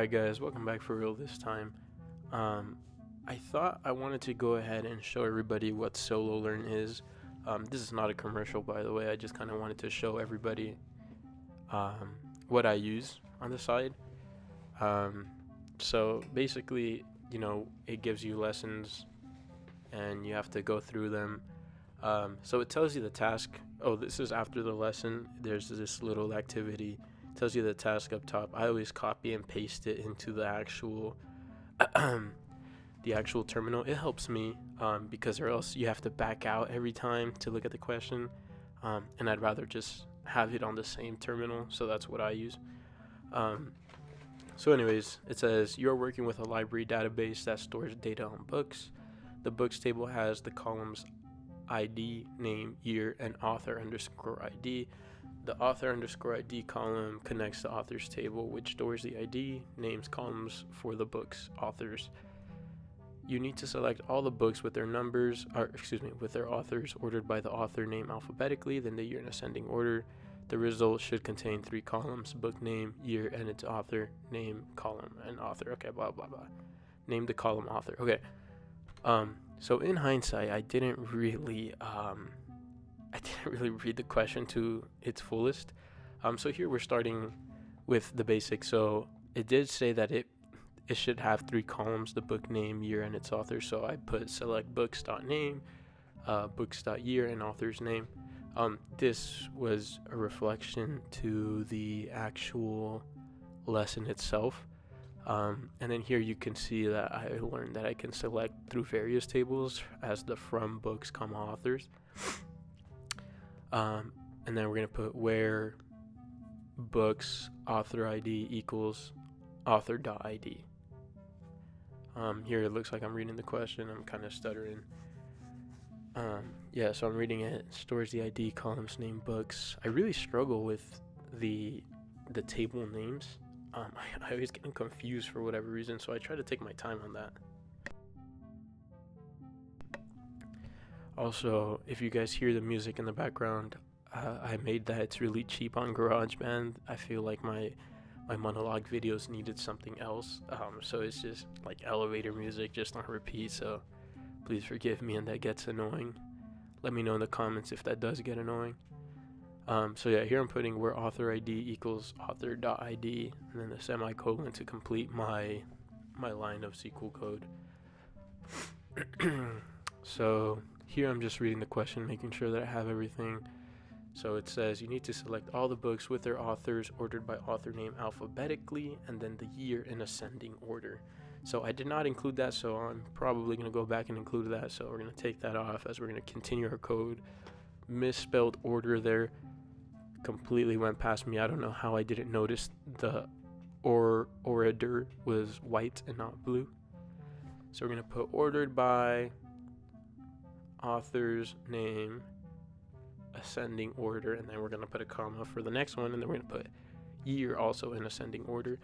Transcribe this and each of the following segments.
Alright guys, welcome back for real this time. I thought I wanted to go ahead and show everybody what SoloLearn is. This is not a commercial, by the way. I just kind of wanted to show everybody what I use on the side. So basically, it gives you lessons and you have to go through them. So it tells you the task. Oh, this is after the lesson. There's this little activity. It tells you the task up top. I always copy and paste it into the actual terminal. It helps me because or else you have to back out every time to look at the question. And I'd rather just have it on the same terminal. So that's what I use. So anyways, it says you're working with a library database that stores data on books. The books table has the columns ID, name, year, and author underscore ID. The author underscore ID column connects the authors table, which stores the ID, names, columns for the book's authors. You need to select all the books with their with their authors ordered by the author name alphabetically, then the year in ascending order. The result should contain 3 columns: book name, year, and its author, name, column, and author. Okay, blah blah blah. Name the column author. Okay. So in hindsight, I didn't really read the question to its fullest. So here we're starting with the basics. So it did say that it should have 3 columns: the book name, year, and its author. So I put select books.name, books.year, and author's name. This was a reflection to the actual lesson itself. And then here you can see that I learned that I can select through various tables as the from books, authors. And then we're going to put where books author ID equals author.id. Here it looks like I'm reading the question. I'm kind of stuttering. So I'm reading it. Stores the ID, columns, name, books. I really struggle with the table names. I always get confused for whatever reason, so I try to take my time on that. Also, if you guys hear the music in the background, I made that. It's really cheap on GarageBand. I feel like my monologue videos needed something else, so it's just like elevator music just on repeat, so please forgive me and that gets annoying. Let me know in the comments if that does get annoying. Here I'm putting where author ID equals author.id and then the semicolon to complete my line of SQL code. So here I'm just reading the question, making sure that I have everything. So it says you need to select all the books with their authors ordered by author name alphabetically and then the year in ascending order. So I did not include that, so I'm probably going to go back and include that. So we're going to take that off as we're going to continue our code. Misspelled order there. Completely went past me. I don't know how I didn't notice the order was white and not blue. So we're going to put ordered by author's name ascending order, and then we're going to put a comma for the next one, and then we're going to put year also in ascending order,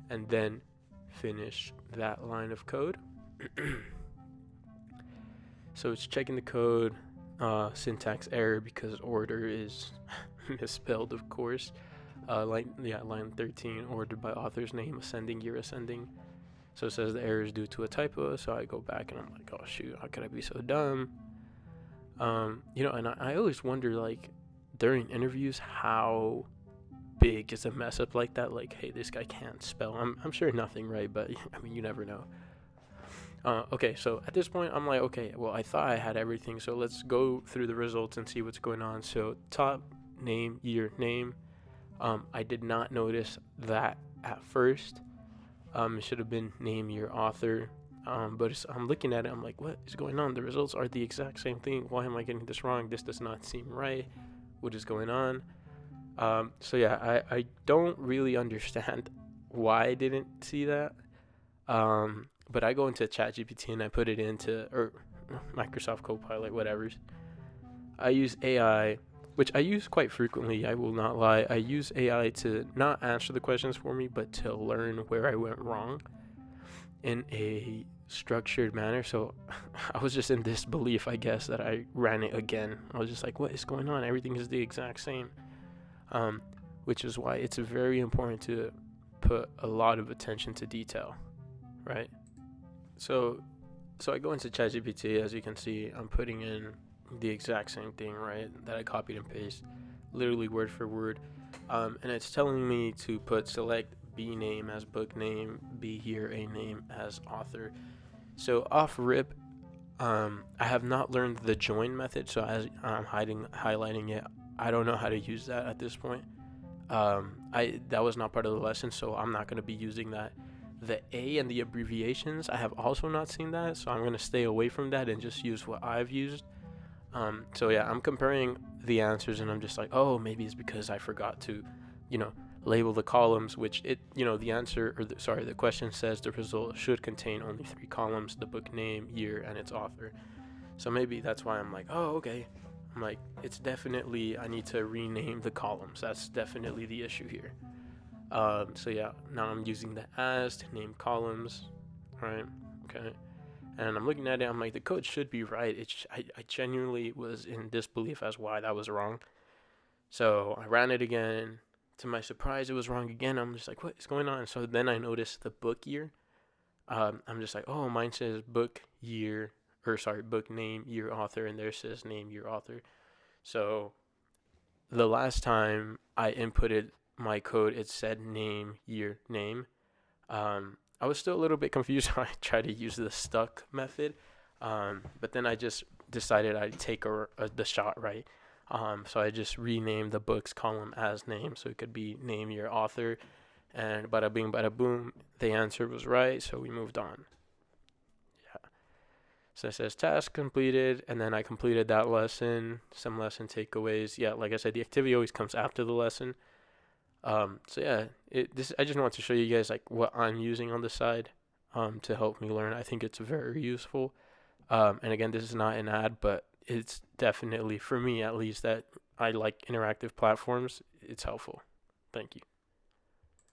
and then finish that line of code. So it's checking the code, syntax error because order is misspelled, of course. Line 13, ordered by author's name, ascending, year, ascending. So it says the error is due to a typo, so I go back and I'm like, oh shoot, how could I be so dumb? And I always wonder, like, during interviews, how big is a mess up like that? Like, hey, this guy can't spell. I'm sure nothing, right? But I mean, you never know. Okay, so at this point, I'm like, okay, well, I thought I had everything, so let's go through the results and see what's going on. So top, name, year, name. I did not notice that at first. It should have been name, year, author. But I'm looking at it, I'm like, what is going on? The results are the exact same thing. Why am I getting this wrong? This does not seem right. What is going on? I don't really understand why I didn't see that. But I go into ChatGPT and I put it into, or Microsoft Copilot, whatever. I use AI, which I use quite frequently, I will not lie. I use AI to not answer the questions for me, but to learn where I went wrong in a structured manner. So I was just in disbelief, I guess, that I ran it again. I was just like, what is going on? Everything is the exact same. Which is why it's very important to put a lot of attention to detail, right? So I go into ChatGPT. As you can see, I'm putting in the exact same thing, right, that I copied and pasted, literally word for word. And it's telling me to select B name as book name, B here, A name as author. So off rip, I have not learned the join method, so as I'm highlighting it, I don't know how to use that at this point. That was not part of the lesson, so I'm not going to be using that. The A and the abbreviations, I have also not seen that, so I'm going to stay away from that and just use what I've used. So yeah, I'm comparing the answers, and I'm just like, oh, maybe it's because I forgot to, label the columns, which the answer, the question says the result should contain only 3 columns: the book name, year, and its author. So maybe that's why I'm like, oh, okay. I'm like, it's definitely, I need to rename the columns. That's definitely the issue here. So yeah, now I'm using the as to name columns, right? Okay. And I'm looking at it, I'm like, the code should be right. I genuinely was in disbelief as why that was wrong. So I ran it again. To my surprise, it was wrong again. I'm just like, what is going on? So then I noticed the book year. I'm just like, oh, mine says book year, book name, year, author, and there says name, year, author. So the last time I inputted my code, it said name, year, name. I was still a little bit confused when I tried to use the stuck method, but then I just decided I'd take the shot, right? So I just renamed the books column as name, so it could be name, year, author, and bada bing, bada boom, the answer was right, so we moved on. Yeah. So it says task completed, and then I completed that lesson, some lesson takeaways. Yeah, like I said, the activity always comes after the lesson. So yeah, I just want to show you guys like what I'm using on the side to help me learn. I think it's very useful. And again, this is not an ad, but it's definitely, for me at least, that I like interactive platforms. It's helpful. Thank you.